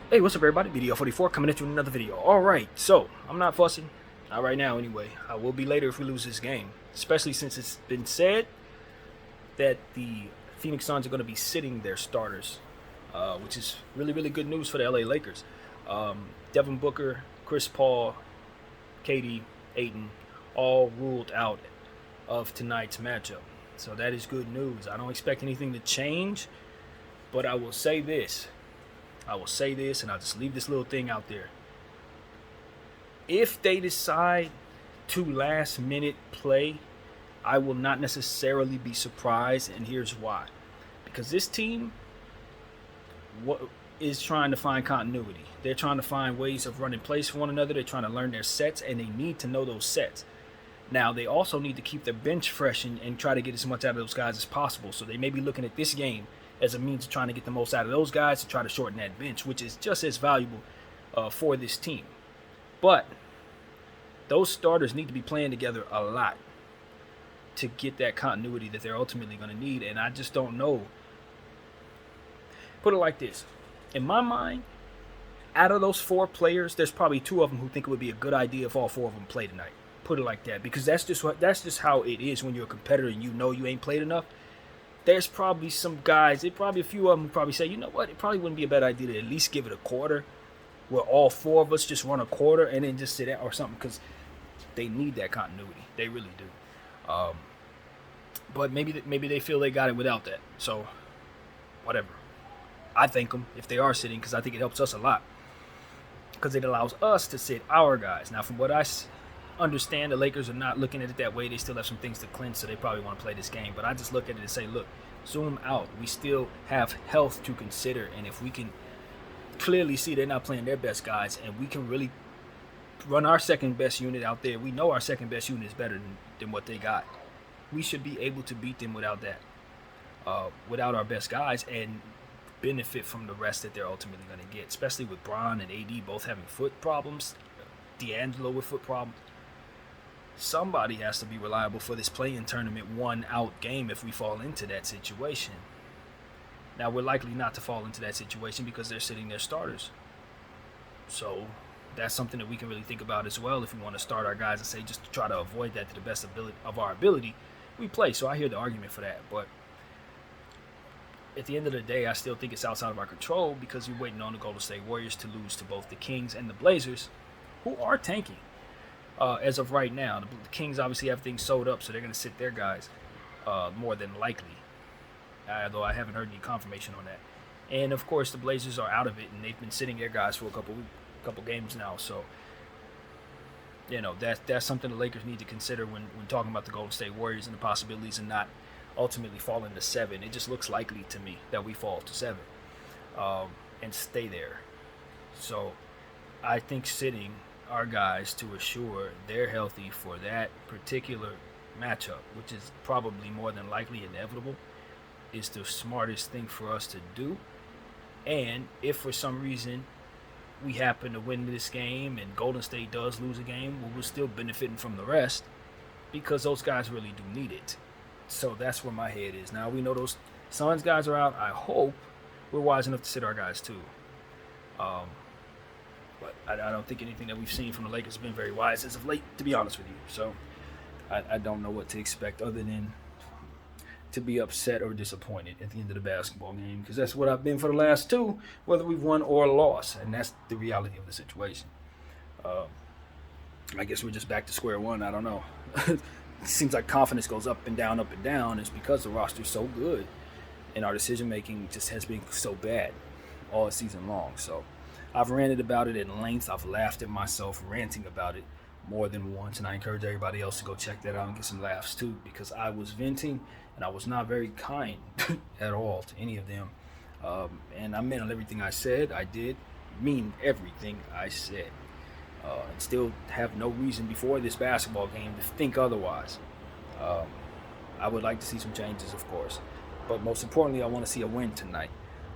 Hey, what's up, everybody? BDO44 coming at you with another video. Alright, so, I'm not fussing. Not right now, anyway. I will be later if we lose this game. Especially since it's been said that the Phoenix Suns are going to be sitting their starters, which is really, really good news for the LA Lakers. Devin Booker, Chris Paul, KD, Ayton, all ruled out of tonight's matchup. So that is good news. I don't expect anything to change, but I will say this. And I'll just leave this little thing out there. If they decide to last minute play, I will not necessarily be surprised, and here's why. Because this team is trying to find continuity. They're trying to find ways of running plays for one another. They're trying to learn their sets, and they need to know those sets. Now, they also need to keep their bench fresh and try to get as much out of those guys as possible. So they may be looking at this game as a means of trying to get the most out of those guys to try to shorten that bench, which is just as valuable for this team. But those starters need to be playing together a lot to get that continuity that they're ultimately going to need. And I just don't know. Put it like this. In my mind, out of those four players, there's probably two of them who think it would be a good idea if all four of them play tonight. Put it like that, because that's just how it is when you're a competitor and you know you ain't played enough. There's probably some guys, probably a few of them who probably say, you know what, it probably wouldn't be a bad idea to at least give it a quarter, where all four of us just run a quarter and then just sit out or something, because they need that continuity. They really do. But maybe they feel they got it without that. So, whatever. I thank them if they are sitting, because I think it helps us a lot, because it allows us to sit our guys. Now, from what I understand, the Lakers are not looking at it that way. They still have some things to cleanse, so they probably want to play this game. But I just look at it and say, look, zoom out. We still have health to consider, and if we can clearly see they're not playing their best guys, and we can really run our second best unit out there, we know our second best unit is better than what they got. We should be able to beat them without that, without our best guys, and benefit from the rest that they're ultimately going to get, especially with Bron and AD both having foot problems, D'Angelo with foot problems. Somebody has to be reliable for this play-in tournament one-out game if we fall into that situation. Now, we're likely not to fall into that situation because they're sitting their starters. So that's something that we can really think about as well if we want to start our guys and say, just to try to avoid that to the best of our ability, we play. So I hear the argument for that. But at the end of the day, I still think it's outside of our control, because we're waiting on the Golden State Warriors to lose to both the Kings and the Blazers, who are tanking. As of right now, the Kings obviously have things sewed up, so they're going to sit their guys more than likely, although I haven't heard any confirmation on that. And of course, the Blazers are out of it, and they've been sitting their guys for a couple games now. So, that's something the Lakers need to consider when talking about the Golden State Warriors and the possibilities, and not ultimately falling to 7. It just looks likely to me that we fall to 7 and stay there. So, I think sitting our guys to assure they're healthy for that particular matchup, which is probably more than likely inevitable, is the smartest thing for us to do. And if for some reason we happen to win this game and Golden State does lose a game, we're still benefiting from the rest, because those guys really do need it. So that's where my head is. Now, we know those Suns guys are out. I hope we're wise enough to sit our guys too. But I don't think anything that we've seen from the Lakers has been very wise as of late, to be honest with you. So I don't know what to expect other than to be upset or disappointed at the end of the basketball game, because that's what I've been for the last two, whether we've won or lost, and that's the reality of the situation. I guess we're just back to square one. I don't know. It seems like confidence goes up and down, up and down. It's because the roster's so good and our decision-making just has been so bad all season long. So I've ranted about it at length. I've laughed at myself ranting about it more than once, and I encourage everybody else to go check that out and get some laughs too, because I was venting and I was not very kind at all to any of them. And I meant everything I said. I did mean everything I said. And still have no reason before this basketball game to think otherwise. I would like to see some changes, of course, but most importantly, I want to see a win tonight,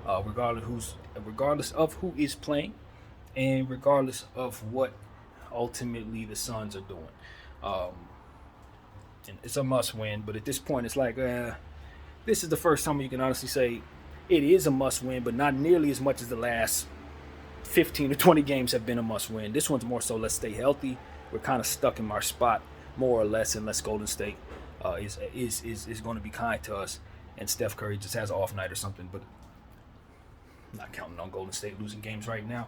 regardless of who is playing, and regardless of what ultimately the Suns are doing. And it's a must-win, but at this point, it's like this is the first time you can honestly say it is a must-win, but not nearly as much as the last 15 to 20 games have been a must win. This one's more so let's stay healthy. We're kind of stuck in our spot more or less, unless Golden State is going to be kind to us and Steph Curry just has an off night or something. But I'm not counting on Golden State losing games right now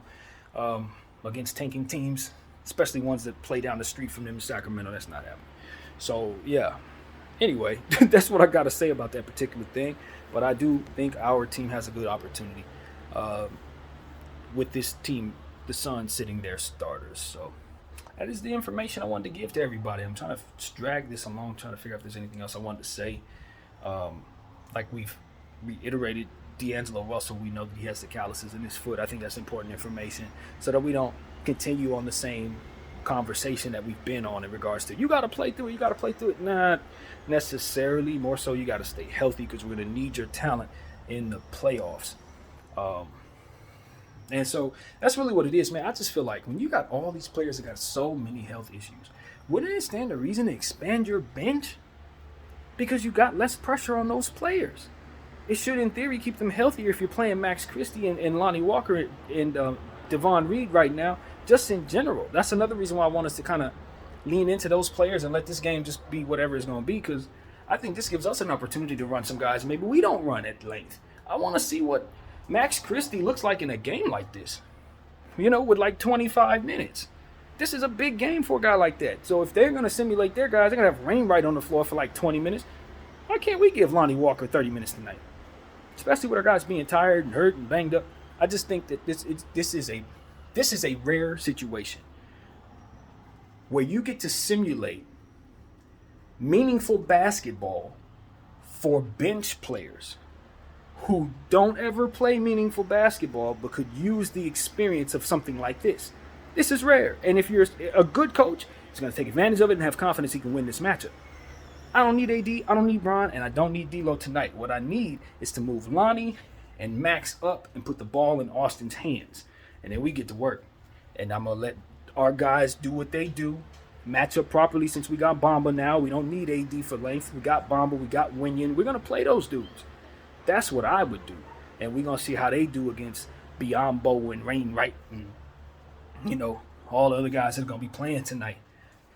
against tanking teams, especially ones that play down the street from them in Sacramento. That's not happening. So yeah. Anyway, that's what I got to say about that particular thing. But I do think our team has a good opportunity with this team, the Suns, sitting their starters. So that is the information I wanted to give to everybody. I'm trying to drag this along, trying to figure out if there's anything else I wanted to say. Like we've reiterated, D'Angelo Russell, we know that he has the calluses in his foot. I think that's important information so that we don't continue on the same conversation that we've been on in regards to you got to play through it. Not necessarily. More so, you got to stay healthy because we're going to need your talent in the playoffs. And so that's really what it is, man. I just feel like when you got all these players that got so many health issues, wouldn't it stand a reason to expand your bench? Because you got less pressure on those players. It should, in theory, keep them healthier if you're playing Max Christie and Lonnie Walker and Devon Reed right now, just in general. That's another reason why I want us to kind of lean into those players and let this game just be whatever it's going to be, because I think this gives us an opportunity to run some guys maybe we don't run at length. I want to see what Max Christie looks like in a game like this, with like 25 minutes. This is a big game for a guy like that. So if they're going to simulate their guys, they're going to have Wainwright on the floor for like 20 minutes. Why can't we give Lonnie Walker 30 minutes tonight? Especially with our guys being tired and hurt and banged up. I just think that this is a rare situation where you get to simulate meaningful basketball for bench players who don't ever play meaningful basketball but could use the experience of something like this. This is rare. And if you're a good coach, he's going to take advantage of it and have confidence he can win this matchup. I don't need AD, I don't need Bron, and I don't need D'Lo tonight. What I need is to move Lonnie and Max up and put the ball in Austin's hands. And then we get to work. And I'm going to let our guys do what they do, match up properly since we got Bamba now. We don't need AD for length. We got Bamba, we got Winion. We're going to play those dudes. That's what I would do. And we're going to see how they do against Biyombo and Wainwright and, all the other guys that are going to be playing tonight.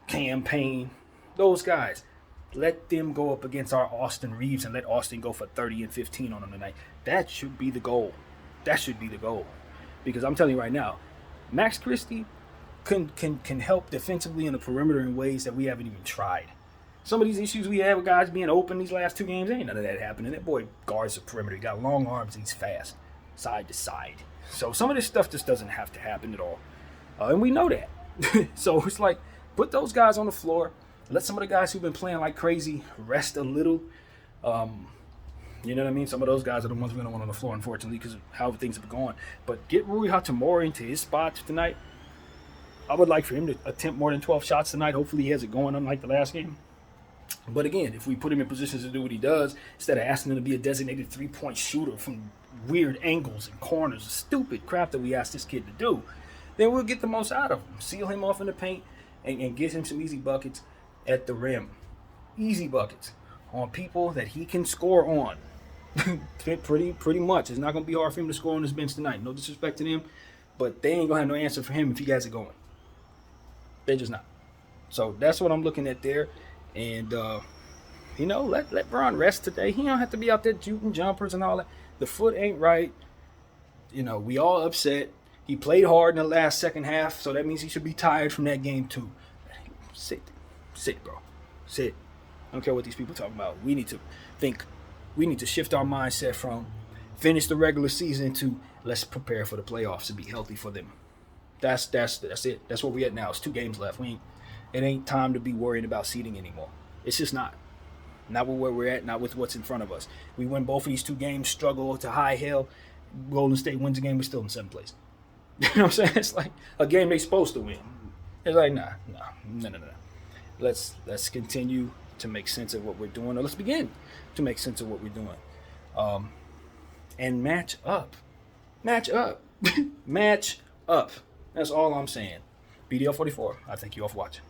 Campaign, those guys. Let them go up against our Austin Reeves and let Austin go for 30 and 15 on them tonight. That should be the goal. Because I'm telling you right now, Max Christie can help defensively in the perimeter in ways that we haven't even tried. Some of these issues we had with guys being open these last two games, ain't none of that happening. That boy guards the perimeter. He got long arms. He's fast, side to side. So some of this stuff just doesn't have to happen at all. And we know that. So it's like, put those guys on the floor. Let some of the guys who've been playing like crazy rest a little. You know what I mean? Some of those guys are the ones we're going to want on the floor, unfortunately, because of how things have gone. But get Rui Hachimura into his spots tonight. I would like for him to attempt more than 12 shots tonight. Hopefully he has it going, unlike the last game. But again, if we put him in positions to do what he does, instead of asking him to be a designated three-point shooter from weird angles and corners, stupid crap that we asked this kid to do, then we'll get the most out of him. Seal him off in the paint and get him some easy buckets at the rim. Easy buckets on people that he can score on. pretty much. It's not going to be hard for him to score on his bench tonight. No disrespect to them, but they ain't going to have no answer for him if he has it going. They're just not. So that's what I'm looking at there. And, let Bron rest today. He don't have to be out there shooting jumpers and all that. The foot ain't right. We all upset. He played hard in the last second half, so that means he should be tired from that game too. Sit, bro. Sit. I don't care what these people talking about. We need to shift our mindset from finish the regular season to let's prepare for the playoffs and be healthy for them. That's it. That's where we at now. It's 2 games left. It ain't time to be worried about seeding anymore. It's just not. Not with where we're at, not with what's in front of us. We win both of these 2 games, struggle to high hell. Golden State wins a game, we're still in 7th place. You know what I'm saying? It's like a game they're supposed to win. It's like, no. Let's continue to make sense of what we're doing, or let's begin to make sense of what we're doing. And match up. Match up. Match up. That's all I'm saying. BDL 44, I thank you all for watching.